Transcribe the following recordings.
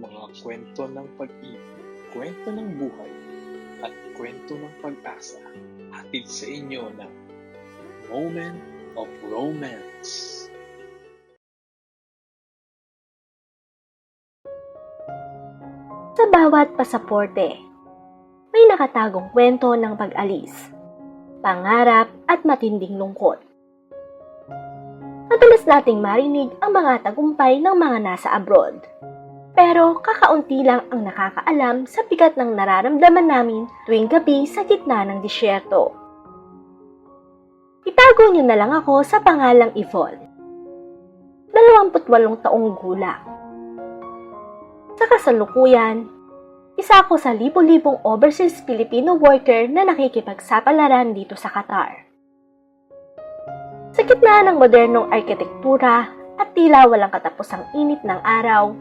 mga kwento ng pag-ibig, kwento ng buhay, at kwento ng pag-asa. Hatid sa inyo ng Moment of Romance. Sa bawat pasaporte, may nakatagong kwento ng pag-alis, pangarap at matinding lungkot. Madalas nating marinig ang mga tagumpay ng mga nasa abroad. Pero kakaunti lang ang nakakaalam sa bigat ng nararamdaman namin tuwing gabi sa gitna ng disyerto. Itago niyo na lang ako sa pangalang Yvonne. 28 taong gulang. Sa kasalukuyan, isa ako sa libo-libong overseas Filipino worker na nakikipagsapalaran dito sa Qatar. Sa gitna ng modernong arkitektura at tila walang katapusang init ng araw,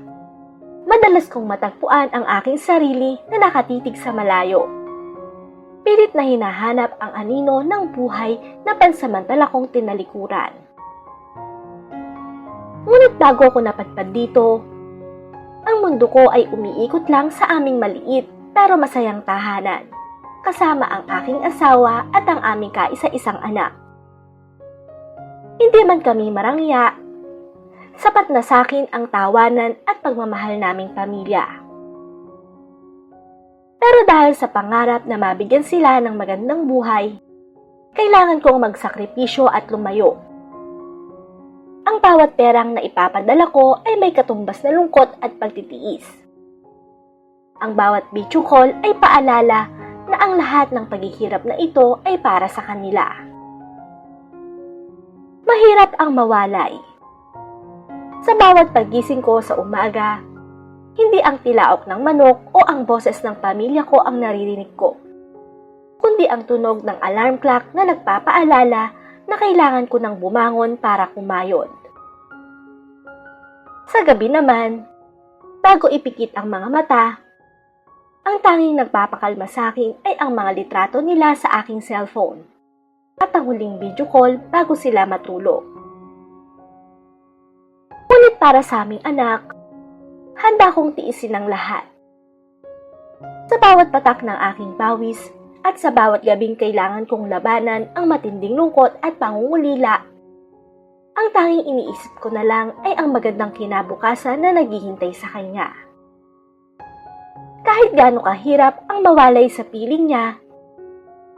madalas kong matagpuan ang aking sarili na nakatitig sa malayo. Pilit na hinahanap ang anino ng buhay na pansamantala kong tinalikuran. Ngunit bago ako napadpad dito, ang mundo ko ay umiikot lang sa aming maliit pero masayang tahanan, kasama ang aking asawa at ang aming kaisa-isang anak. Hindi man kami marangya, sapat na sa akin ang tawanan at pagmamahal naming pamilya. Pero dahil sa pangarap na mabigyan sila ng magandang buhay, kailangan kong magsakripisyo at lumayo. Ang bawat perang na ipapadala ko ay may katumbas na lungkot at pagtitiis. Ang bawat video call ay paalala na ang lahat ng paghihirap na ito ay para sa kanila. Mahirap ang mawalay. Sa bawat pagising ko sa umaga, hindi ang tilaok ng manok o ang boses ng pamilya ko ang naririnig ko, kundi ang tunog ng alarm clock na nagpapaalala na kailangan ko nang bumangon para kumayod. Sa gabi naman, bago ipikit ang mga mata, ang tanging nagpapakalma sa akin ay ang mga litrato nila sa aking cellphone at ang huling video call bago sila matulog. Ngunit para sa aming anak, handa kong tiisin ang lahat. Sa bawat patak ng aking pawis at sa bawat gabing kailangan kong labanan ang matinding lungkot at pangungulila, ang tanging iniisip ko na lang ay ang magandang kinabukasan na naghihintay sa kanya. Kahit gaano kahirap ang mawalay sa piling niya,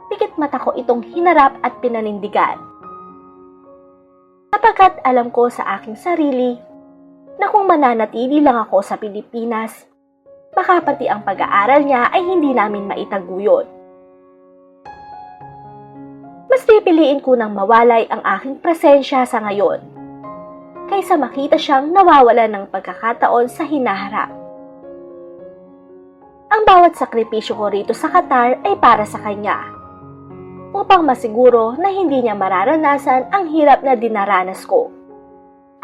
pikit mata ko itong hinarap at pinanindigan. Sapagkat alam ko sa aking sarili na kung mananatili lang ako sa Pilipinas, baka pati ang pag-aaral niya ay hindi namin maitaguyod. Mas pipiliin ko nang mawalay ang aking presensya sa ngayon, kaysa makita siyang nawawala ng pagkakataon sa hinaharap. Ang bawat sakripisyo ko rito sa Qatar ay para sa kanya, upang masiguro na hindi niya mararanasan ang hirap na dinaranas ko,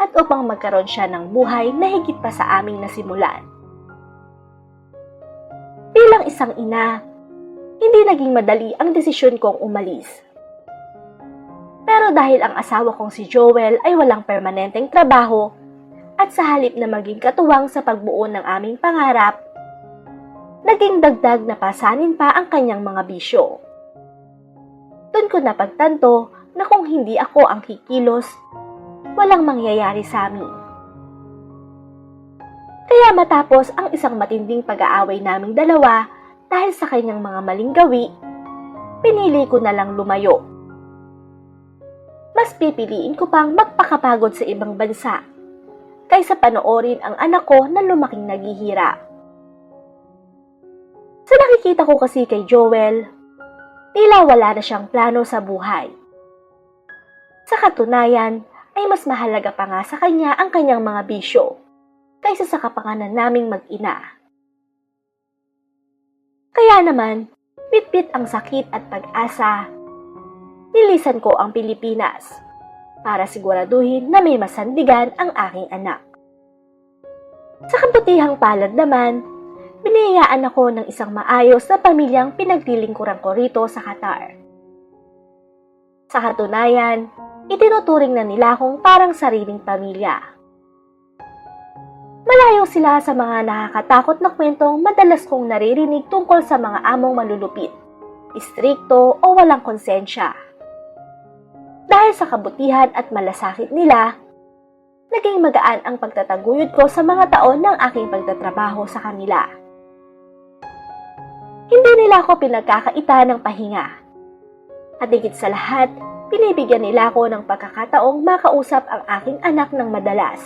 at upang magkaroon siya ng buhay na higit pa sa aming nasimulan. Bilang isang ina, hindi naging madali ang desisyon kong umalis. Pero dahil ang asawa kong si Joel ay walang permanenteng trabaho at sa halip na maging katuwang sa pagbuo ng aming pangarap, naging dagdag na pasanin pa ang kanyang mga bisyo. Doon ko napagtanto na kung hindi ako ang kikilos, walang mangyayari sa amin. Kaya matapos ang isang matinding pag-aaway naming dalawa dahil sa kanyang mga maling gawi, pinili ko na lang lumayo. Mas pipiliin ko pang magpakapagod sa ibang bansa kaysa panoorin ang anak ko na lumaking naghihirap. Sa nakikita ko kasi kay Joel, tila wala na siyang plano sa buhay. Sa katunayan, ay mas mahalaga pa nga sa kanya ang kanyang mga bisyo kaysa sa kapakanan naming mag-ina. Kaya naman, bitbit ang sakit at pag-asa, nilisan ko ang Pilipinas para siguraduhin na may masandigan ang aking anak. Sa kabutihang palad naman, biniyayaan ako ng isang maayos na pamilyang pinaglilingkuran ko rito sa Qatar. Sa katunayan, itinuturing na nila akong parang sariling pamilya. Malayo sila sa mga nakakatakot na kwentong madalas kong naririnig tungkol sa mga among malulupit, istrikto o walang konsensya. Dahil sa kabutihan at malasakit nila, naging magaan ang pagtataguyod ko sa mga taon ng aking pagtatrabaho sa kanila. Hindi nila ako pinagkakaita ng pahinga. At higit sa lahat, pinibigyan nila ako ng pagkakataong makausap ang aking anak ng madalas.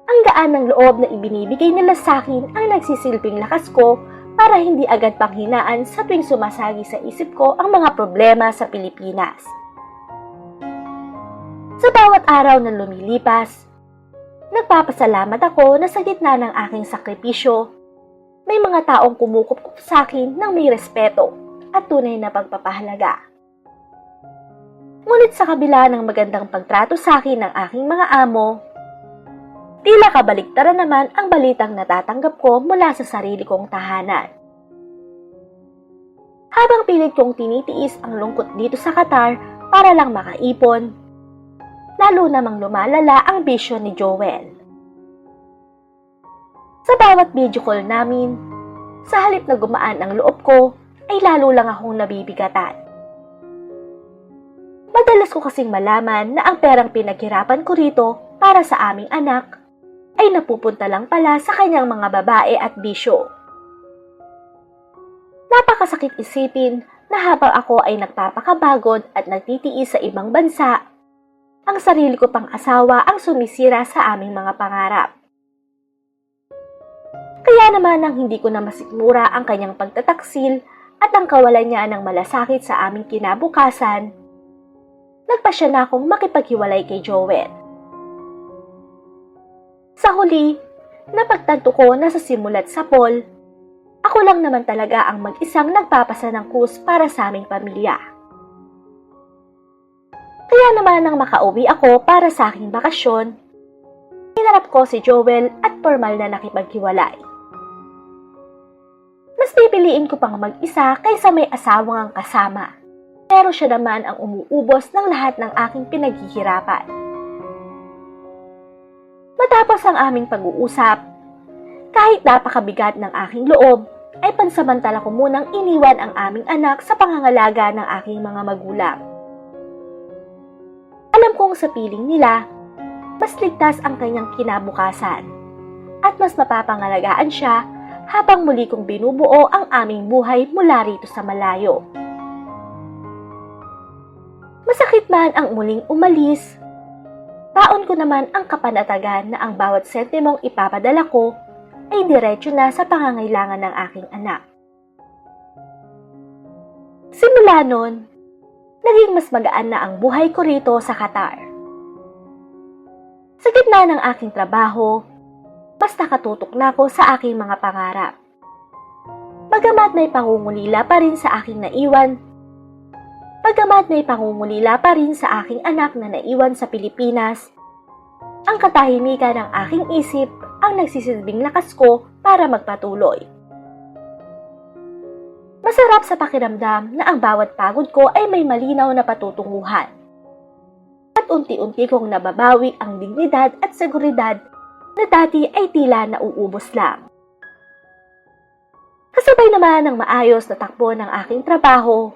Ang gaan ng loob na ibinibigay nila sa akin ang nagsisilbing lakas ko para hindi agad panghinaan sa tuwing sumasagi sa isip ko ang mga problema sa Pilipinas. Sa bawat araw na lumilipas, nagpapasalamat ako na sa gitna ng aking sakripisyo, may mga taong kumukup sa akin ng may respeto at tunay na pagpapahalaga. Ngunit sa kabila ng magandang pagtrato sa akin ng aking mga amo, tila kabaligtaran naman ang balitang natatanggap ko mula sa sarili kong tahanan. Habang pilit kong tinitiis ang lungkot dito sa Qatar para lang makaipon, lalo namang lumalala ang bisyo ni Joel. Sa bawat video call namin, sa halip na gumaan ang loob ko, ay lalo lang akong nabibigatan. Madalas ko kasing malaman na ang perang pinaghirapan ko rito para sa aming anak ay napupunta lang pala sa kanyang mga babae at bisyo. Napakasakit isipin na habang ako ay nagpapakabagod at nagtitiis sa ibang bansa, ang sarili ko pang asawa ang sumisira sa aming mga pangarap. Kaya naman nang hindi ko na masikmura ang kanyang pagtataksil at ang kawalan niya ng malasakit sa aming kinabukasan, nagpasya na akong makipaghiwalay kay Joel. Sa huli, napagtanto ko na sa simulat sa Paul, ako lang naman talaga ang mag-isang nagpapasa ng krus para sa aming pamilya. Kaya naman nang makauwi ako para sa aking bakasyon, hinarap ko si Joel at formal na nakipaghiwalay. Mas pipiliin ko pang mag-isa kaysa may asawang ang kasama, pero siya naman ang umuubos ng lahat ng aking pinaghihirapan. Matapos ang aming pag-uusap, kahit napakabigat ng aking loob, ay pansamantala ko munang iniwan ang aming anak sa pangangalaga ng aking mga magulang. Alam kong sa piling nila, mas ligtas ang kanyang kinabukasan at mas mapapangalagaan siya habang muli kong binubuo ang aming buhay mula rito sa malayo. Masakit man ang muling umalis, taon ko naman ang kapanatagan na ang bawat sentimong ipapadala ko ay diretso na sa pangangailangan ng aking anak. Simula nun, naging mas magaan na ang buhay ko rito sa Qatar. Sa gitna ng aking trabaho, mas nakatutok na ako sa aking mga pangarap. Bagamat may pangungulila pa rin sa aking anak na naiwan sa Pilipinas, ang katahimikan ng aking isip ang nagsisilbing lakas ko para magpatuloy. Masarap sa pakiramdam na ang bawat pagod ko ay may malinaw na patutunguhan. At unti-unti kong nababawi ang dignidad at seguridad na dati ay tila nauubos lang. Kasabay naman ng maayos na takbo ng aking trabaho,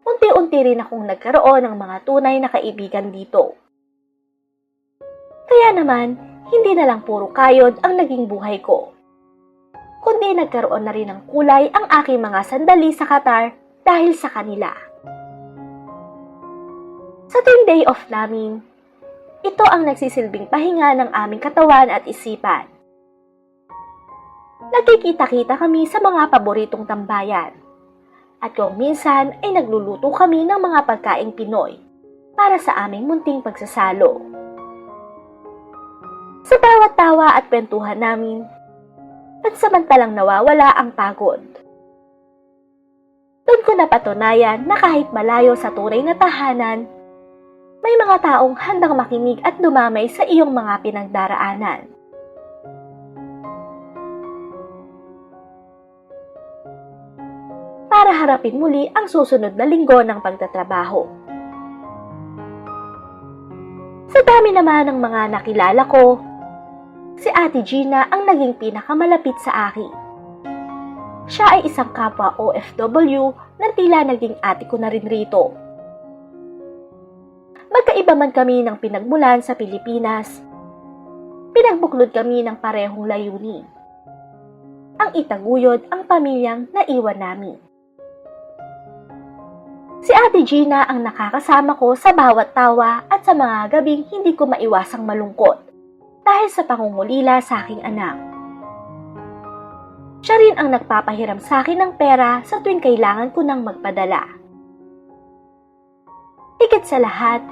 unti-unti rin akong nagkaroon ng mga tunay na kaibigan dito. Kaya naman, hindi na lang puro kayod ang naging buhay ko, kundi nagkaroon na rin ng kulay ang aking mga sandali sa Qatar dahil sa kanila. Sa tuwing day off namin, ito ang nagsisilbing pahinga ng aming katawan at isipan. Nagkikita-kita kami sa mga paboritong tambayan, at kung minsan ay nagluluto kami ng mga pagkaing Pinoy para sa aming munting pagsasalo. Sa bawat tawa at kwentuhan namin, pansamantalang nawawala ang pagod. Doon ko napatunayan na kahit malayo sa tunay na tahanan, may mga taong handang makinig at dumamay sa iyong mga pinagdaraanan. Para harapin muli ang susunod na linggo ng pagtatrabaho. Sa dami naman ng mga nakilala ko, Si Ate Gina ang naging pinakamalapit sa akin. Siya ay isang kapwa OFW na tila naging ate ko na rin rito. Magkaiba man kami ng pinagmulan sa Pilipinas, pinagbuklod kami ng parehong layunin. Ang itaguyod ang pamilyang naiwan namin. Si Ate Gina ang nakakasama ko sa bawat tawa at sa mga gabing hindi ko maiwasang malungkot dahil sa pangungulila sa aking anak. Siya rin ang nagpapahiram sa akin ng pera sa tuwing kailangan ko nang magpadala. Higit sa lahat,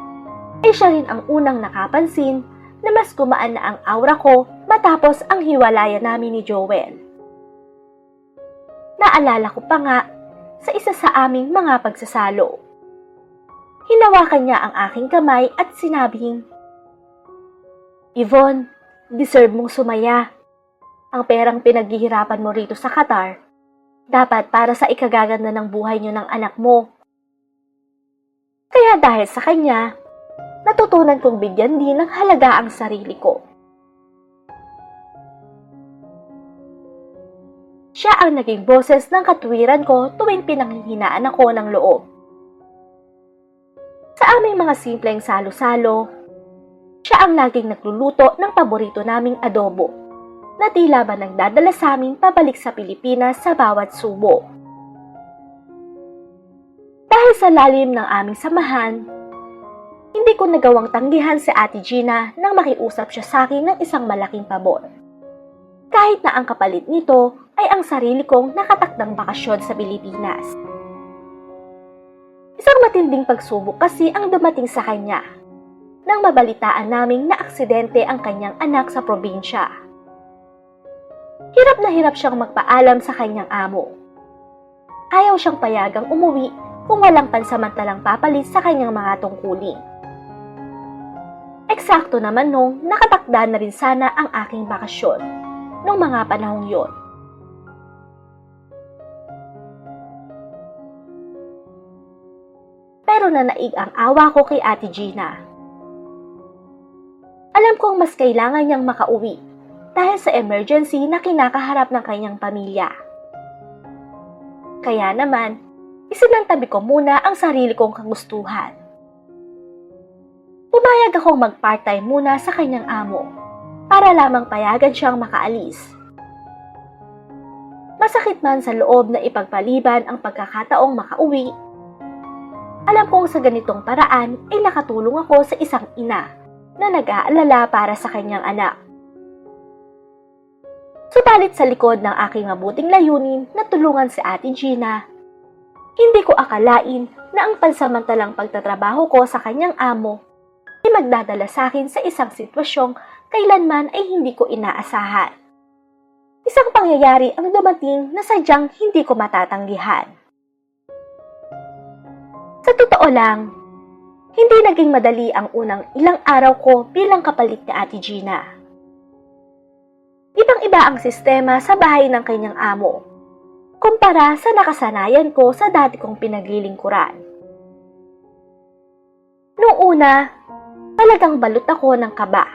ay siya rin ang unang nakapansin na mas gumaan na ang aura ko matapos ang hiwalayan namin ni Joel. Naalala ko pa nga sa isa sa aming mga pagsasalo. Hinawakan niya ang aking kamay at sinabing, "Yvonne, deserve mong sumaya. Ang perang pinaghihirapan mo rito sa Qatar, dapat para sa ikagaganda ng buhay niyo ng anak mo." Kaya dahil sa kanya, natutunan kong bigyan din ng halaga ang sarili ko. Siya ang naging boses ng katuwiran ko tuwing pinanghihinaan ako ng loob. Sa aming mga simpleng salo-salo, siya ang laging nagluluto ng paborito naming adobo na tila ba nagdadala sa amin pabalik sa Pilipinas sa bawat subo. Dahil sa lalim ng aming samahan, hindi ko nagawang tanggihan si Ate Gina nang makiusap siya sa akin ng isang malaking pabor. Kahit na ang kapalit nito ay ang sarili kong nakatakdang bakasyon sa Pilipinas. Isang matinding pagsubok kasi ang dumating sa kanya nang mabalitaan naming na aksidente ang kanyang anak sa probinsya. Hirap na hirap siyang magpaalam sa kanyang amo. Ayaw siyang payagang umuwi kung walang pansamantalang papalit sa kanyang mga tungkulin. Eksakto naman nung nakatakda na rin sana ang aking bakasyon nung mga panahong yon. Pero nanaig ang awa ko kay Ate Gina. Alam kong mas kailangan niyang makauwi dahil sa emergency na kinakaharap ng kanyang pamilya. Kaya naman, isinantabi ko muna ang sarili kong kagustuhan. Pumayag akong mag-part-time muna sa kanyang amo para lamang payagan siyang makaalis. Masakit man sa loob na ipagpaliban ang pagkakataong makauwi, alam kong sa ganitong paraan ay nakatulong ako sa isang ina na nag-aalala para sa kanyang anak. Subalit sa likod ng aking mabuting layunin na tulungan si Ate Gina, hindi ko akalain na ang pansamantalang pagtatrabaho ko sa kanyang amo ay magdadala sa akin sa isang sitwasyong kailanman ay hindi ko inaasahan. Isang pangyayari ang dumating na sadyang hindi ko matatanggihan. Sa totoo lang, hindi naging madali ang unang ilang araw ko bilang kapalit ni Ate Gina. Ibang-iba ang sistema sa bahay ng kanyang amo, kumpara sa nakasanayan ko sa dati kong pinaglilingkuran. Noong una, talagang balot ako ng kaba.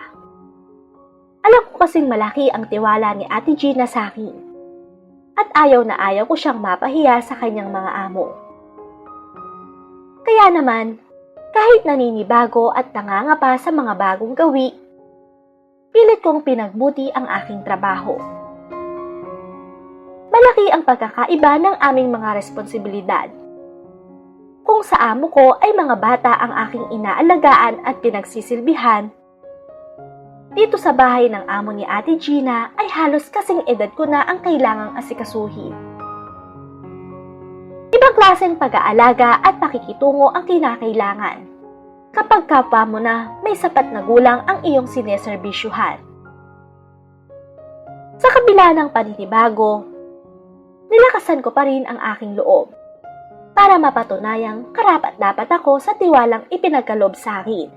Alam ko kasing malaki ang tiwala ni Ate Gina sa akin, at ayaw na ayaw ko siyang mapahiya sa kanyang mga amo. Kaya naman, kahit naninibago at nangangapa sa mga bagong gawi, pilit kong pinagbuti ang aking trabaho. Malaki ang pagkakaiba ng aming mga responsibilidad. Kung sa amo ko ay mga bata ang aking inaalagaan at pinagsisilbihan, dito sa bahay ng amo ni Ate Gina ay halos kasing edad ko na ang kailangang asikasuhin. Ibang klaseng pag-aalaga at pakikitungo ang kinakailangan kapag kapwa mo na may sapat na gulang ang iyong sineserbisyuhan. Sa kabila ng paninibago, nilakasan ko pa rin ang aking loob para mapatunayang karapat-dapat ako sa tiwalang ipinagkaloob sa akin.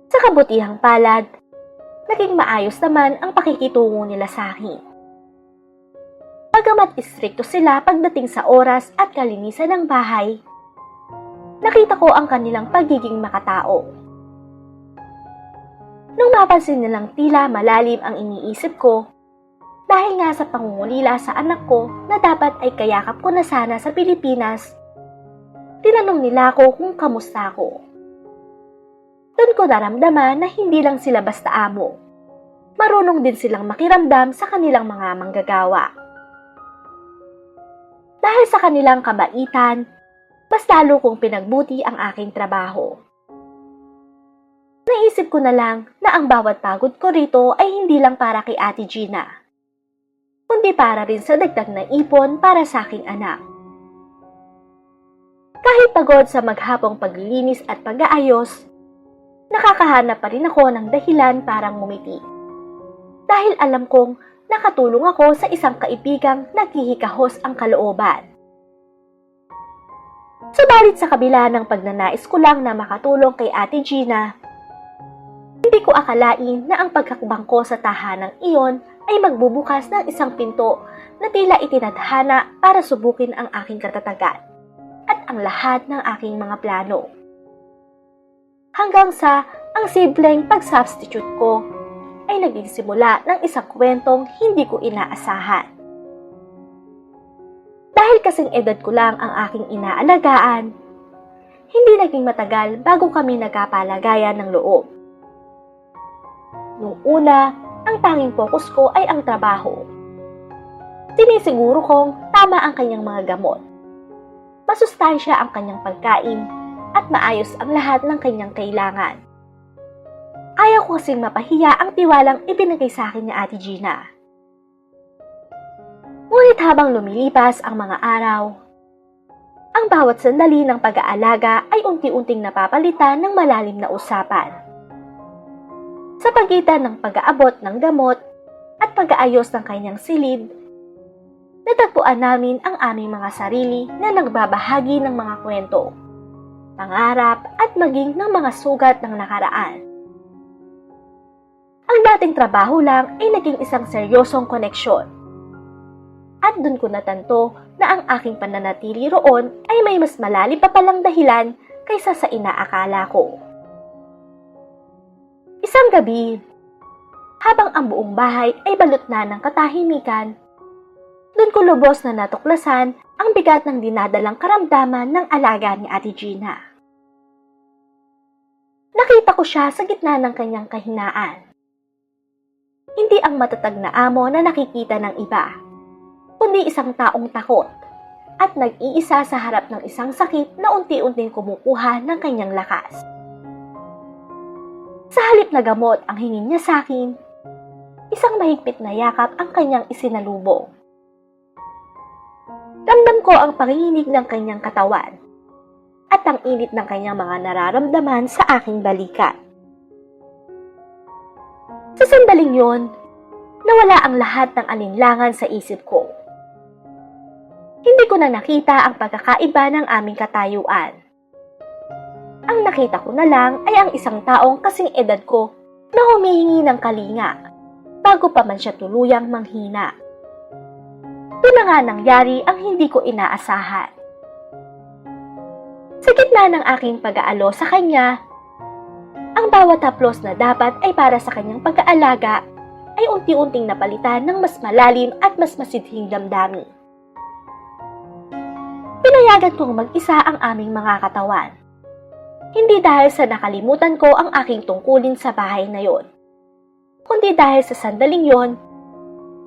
Sa kabutihang palad, naging maayos naman ang pakikitungo nila sa akin. Bagamat istrikto sila pagdating sa oras at kalinisan ng bahay, nakita ko ang kanilang pagiging makatao. Nung mapansin nilang tila malalim ang iniisip ko, dahil nga sa pangungulila sa anak ko na dapat ay kayakap ko na sana sa Pilipinas, tinanong nila ako kung kamusta ako. Doon ko naramdaman na hindi lang sila basta amo. Marunong din silang makiramdam sa kanilang mga manggagawa. Dahil sa kanilang kabaitan, mas lalo kong pinagbuti ang aking trabaho. Naisip ko na lang na ang bawat pagod ko rito ay hindi lang para kay Ate Gina, kundi para rin sa dagdag na ipon para sa aking anak. Kahit pagod sa maghapong paglilinis at pag-aayos, nakakahanap pa rin ako ng dahilan para ngumiti. Dahil alam kong nakatulong ako sa isang kaibigang naghihikahos ang kalooban. Subalit sa kabila ng pagnanais ko lang na makatulong kay Ate Gina, hindi ko akalain na ang pagkakbang ko sa tahanang iyon ay magbubukas ng isang pinto na tila itinadhana para subukin ang aking katatagan at ang lahat ng aking mga plano. Hanggang sa ang simpleng pag-substitute ko ay naging simula ng isang kwentong hindi ko inaasahan. Dahil kasing edad ko lang ang aking inaalagaan, hindi naging matagal bago kami nagkapalagayan ng loob. Nung una, ang tanging focus ko ay ang trabaho. Sinisiguro kong tama ang kanyang mga gamot, masustansya ang kanyang pagkain, at maayos ang lahat ng kanyang kailangan. Ayaw ko kasing mapahiya ang tiwalang ibinigay sa akin ni Ate Gina. Ngunit habang lumilipas ang mga araw, ang bawat sandali ng pag-aalaga ay unti-unting napapalitan ng malalim na usapan. Sa pagitan ng pag-aabot ng gamot at pag-aayos ng kanyang silid, natagpuan namin ang aming mga sarili na nagbabahagi ng mga kwento, pangarap at maging ng mga sugat ng nakaraan. Ang dating trabaho lang ay naging isang seryosong koneksyon. At dun ko natanto na ang aking pananatili roon ay may mas malalim pa palang dahilan kaysa sa inaakala ko. Isang gabi, habang ang buong bahay ay balot na ng katahimikan, doon ko lubos na natuklasan ang bigat ng dinadalang karamdaman ng alaga ni Ate Gina. Nakita ko siya sa gitna ng kanyang kahinaan. Hindi ang matatag na amo na nakikita ng iba, kundi isang taong takot at nag-iisa sa harap ng isang sakit na unti-unting kumukuha ng kanyang lakas. Sa halip na gamot ang hingin niya sa akin, isang mahigpit na yakap ang kanyang isinalubong. Ramdam ko ang panginginig ng kanyang katawan at ang init ng kanyang mga nararamdaman sa aking balikat. Sa sandaling yon, nawala ang lahat ng alinlangan sa isip ko. Hindi ko na nakita ang pagkakaiba ng aming katayuan. Ang nakita ko na lang ay ang isang taong kasing edad ko na humihingi ng kalinga bago pa man siya tuluyang manghina. Doon na nga nangyari ang hindi ko inaasahan. Sa gitna ng aking pag-aalo sa kanya, ang bawat haplos na dapat ay para sa kanyang pag-aalaga ay unti-unting napalitan ng mas malalim at mas masidhing damdamin. Pinayagan kong mag-isa ang aming mga katawan. Hindi dahil sa nakalimutan ko ang aking tungkulin sa bahay na yon, kundi dahil sa sandaling yon,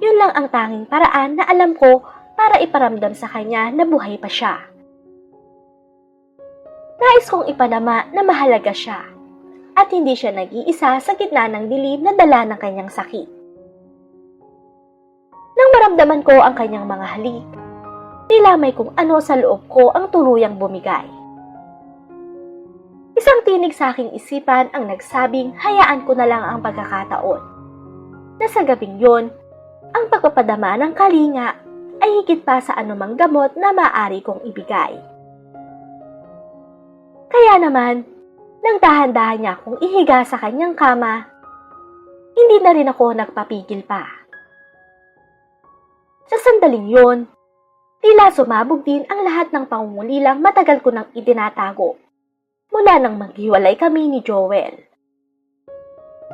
yun lang ang tanging paraan na alam ko para iparamdam sa kanya na buhay pa siya. Nais kong ipanama na mahalaga siya at hindi siya nag-iisa sa gitna ng dilim na dala ng kanyang sakit. Nang maramdaman ko ang kanyang mga halik, nilamay kung ano sa loob ko ang tuluyang bumigay. Isang tinig sa aking isipan ang nagsabing hayaan ko na lang ang pagkakataon. Na sa gabing yon, ang pagpapadama ng kalinga ay higit pa sa anumang gamot na maaari kong ibigay. Kaya naman, nang dahan-dahan niya akong ihiga sa kanyang kama, hindi na rin ako nagpapigil pa. Sa sandaling yon, tila sumabog din ang lahat ng pangungulilang matagal ko nang itinatago mula nang maghiwalay kami ni Joel.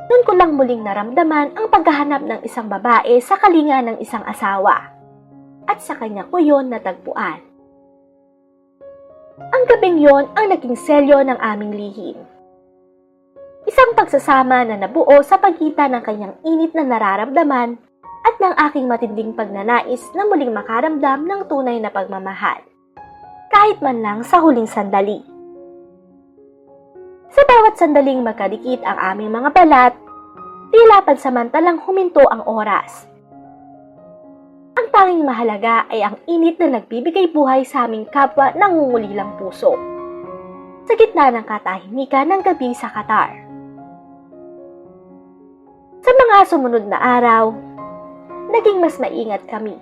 Noon ko lang muling naramdaman ang paghahanap ng isang babae sa kalinga ng isang asawa. At sa kanya ko yon natagpuan. Ang gabing yon ang naging selyo ng aming lihim. Isang pagsasama na nabuo sa pagitan ng kanyang init na nararamdaman at ng aking matinding pagnanais na muling makaramdam ng tunay na pagmamahal, kahit man lang sa huling sandali. Sa bawat sandaling magkadikit ang aming mga balat, tila pansamantalang huminto ang oras. Ang tanging mahalaga ay ang init na nagbibigay buhay sa aming kapwa nangungulilang puso, sa gitna ng katahimikan ng gabi sa Qatar. Sa mga sumunod na araw, naging mas maingat kami,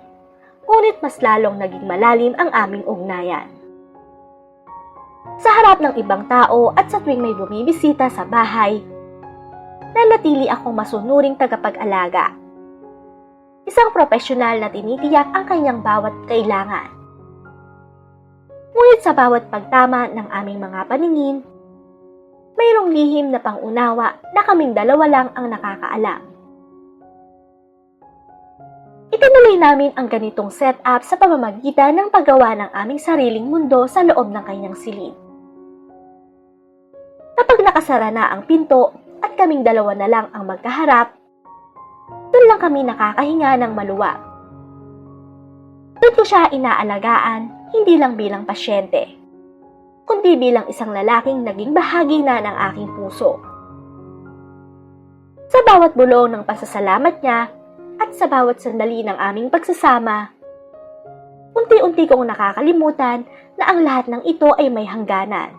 ngunit mas lalong naging malalim ang aming ugnayan. Sa harap ng ibang tao at sa tuwing may bumibisita sa bahay, nanatili akong masunuring tagapag-alaga. Isang profesional na tinitiyak ang kanyang bawat kailangan. Ngunit sa bawat pagtama ng aming mga paningin, mayroong lihim na pangunawa na kaming dalawa lang ang nakakaalam. Itinuloy namin ang ganitong setup sa pamamagitan ng paggawa ng aming sariling mundo sa loob ng kanyang silid. Kapag nakasara na ang pinto at kaming dalawa na lang ang magkaharap, doon lang kami nakakahinga ng maluwag. Doon ko siya inaalagaan, hindi lang bilang pasyente, kundi bilang isang lalaking naging bahagi na ng aking puso. Sa bawat bulong ng pasasalamat niya at sa bawat sandali ng aming pagsasama, unti-unti kong nakakalimutan na ang lahat ng ito ay may hangganan.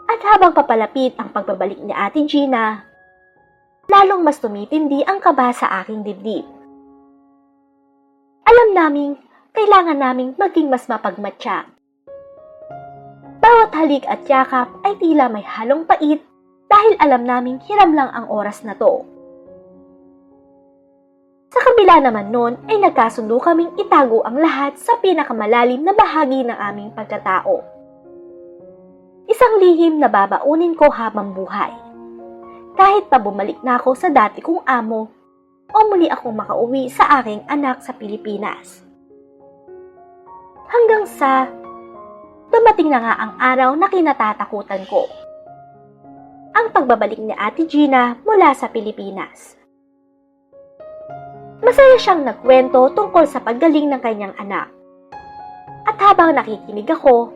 At habang papalapit ang pagbabalik ni Ate Gina, lalong mas tumitindi ang kaba sa aking dibdib. Alam naming kailangan naming maging mas mapagmatya. Bawat halik at yakap ay tila may halong pait dahil alam naming hiram lang ang oras na to. Sa kabila naman nun ay nagkasundo kaming itago ang lahat sa pinakamalalim na bahagi ng aming pagkatao. Isang lihim na babaunin ko habang buhay. Kahit pa bumalik na ako sa dati kong amo o muli akong makauwi sa aking anak sa Pilipinas. Hanggang sa dumating na nga ang araw na kinatatakutan ko. Ang pagbabalik ni Ate Gina mula sa Pilipinas. Masaya siyang nagkwento tungkol sa paggaling ng kanyang anak. At habang nakikinig ako,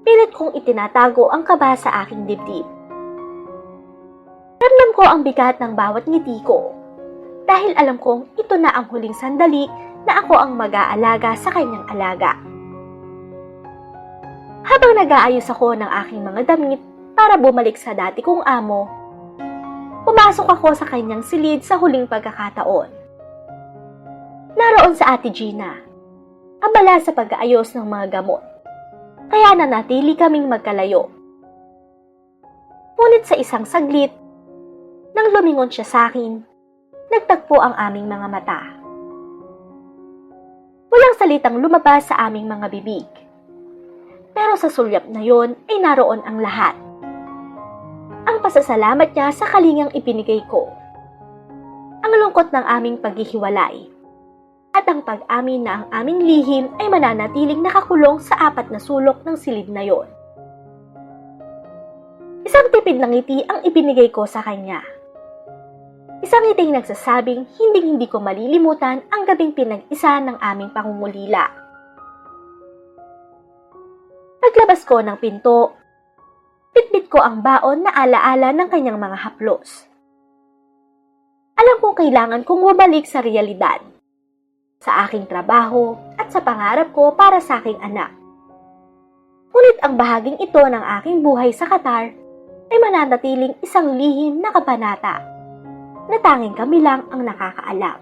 pilit kong itinatago ang kaba sa aking dibdib. Ramdam ko ang bigat ng bawat ngiti ko dahil alam kong ito na ang huling sandali na ako ang mag-aalaga sa kanyang alaga. Habang nag-aayos ako ng aking mga damit para bumalik sa dati kong amo, pumasok ako sa kanyang silid sa huling pagkakataon. Naroon sa Ate Gina, abala sa pag-aayos ng mga gamot, kaya nanatili kaming magkalayo. Ngunit sa isang saglit, nang lumingon siya sa akin, nagtagpo ang aming mga mata. Walang salitang lumabas sa aming mga bibig. Pero sa sulyap na yon ay naroon ang lahat. Ang pasasalamat niya sa kalingang ibinigay ko. Ang lungkot ng aming paghihiwalay. At ang pag-amin na ang aming lihim ay mananatiling nakakulong sa 4 na sulok ng silid na yon. Isang tipid ng ngiti ang ibinigay ko sa kanya. Isang ngiting nagsasabing hindi ko malilimutan ang gabing pinag-isa ng aming pangungulila. Paglabas ko ng pinto, bitbit ko ang baon na alaala ng kanyang mga haplos. Alam kong kailangan kong bumalik sa realidad, sa aking trabaho at sa pangarap ko para sa aking anak. Ngunit ang bahaging ito ng aking buhay sa Qatar ay mananatiling isang lihim na kabanata na tanging kami lang ang nakakaalam.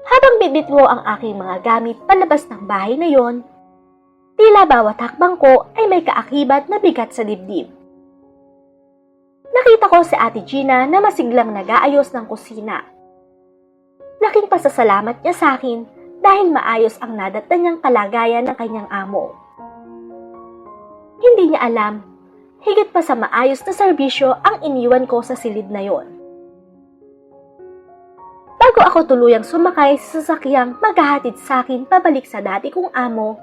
Habang bitbit ko ang aking mga gamit palabas ng bahay na yon, tila bawat hakbang ko ay may kaakibat na bigat sa dibdib. Nakita ko si Ate Gina na masiglang nag-aayos ng kusina. Laking pasasalamat niya sa akin dahil maayos ang nadatnan niyang kalagayan ng kanyang amo. Hindi niya alam, higit pa sa maayos na serbisyo ang iniwan ko sa silid na yon. Bago ako tuluyang sumakay sa sasakyang maghahatid sa akin pabalik sa dati kong amo,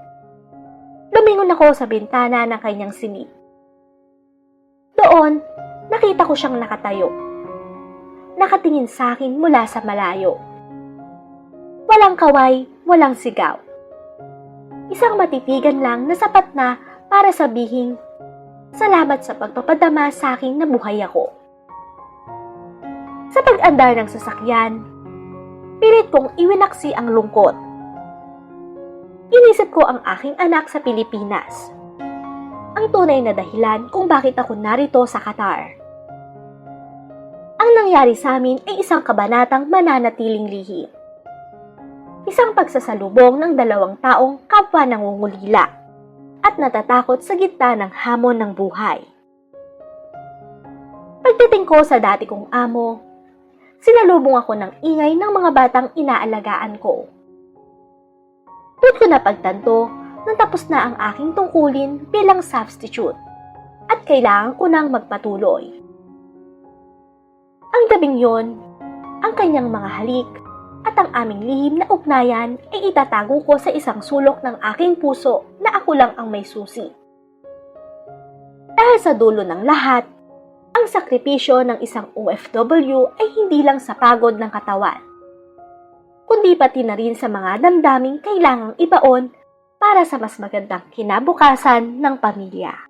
lumingon ako sa bintana ng kanyang silid. Doon, nakita ko siyang nakatayo. Nakatingin sa akin mula sa malayo. Walang kaway, walang sigaw. Isang matitigan lang na sapat na para sabihing, salamat sa pagpapadama sa akin na buhay ako. Sa pag-andar ng sasakyan, pilit kong iwinaksi ang lungkot. Inisip ko ang aking anak sa Pilipinas. Ang tunay na dahilan kung bakit ako narito sa Qatar. Ang nangyari sa amin ay isang kabanatang mananatiling lihim. Isang pagsasalubong ng dalawang taong kapwa nangungulila at natatakot sa gitna ng hamon ng buhay. Pagdating ko sa dati kong amo, sinalubong ako ng ingay ng mga batang inaalagaan ko. Doon ko napagtanto nang tapos na ang aking tungkulin bilang substitute at kailangan ko nang magpatuloy. Ang gabing yon, ang kanyang mga halik at ang aming lihim na ugnayan ay itatago ko sa isang sulok ng aking puso na ako lang ang may susi. Dahil sa dulo ng lahat, ang sakripisyo ng isang OFW ay hindi lang sa pagod ng katawan, kundi pati na rin sa mga damdaming kailangang ibaon para sa mas magandang kinabukasan ng pamilya.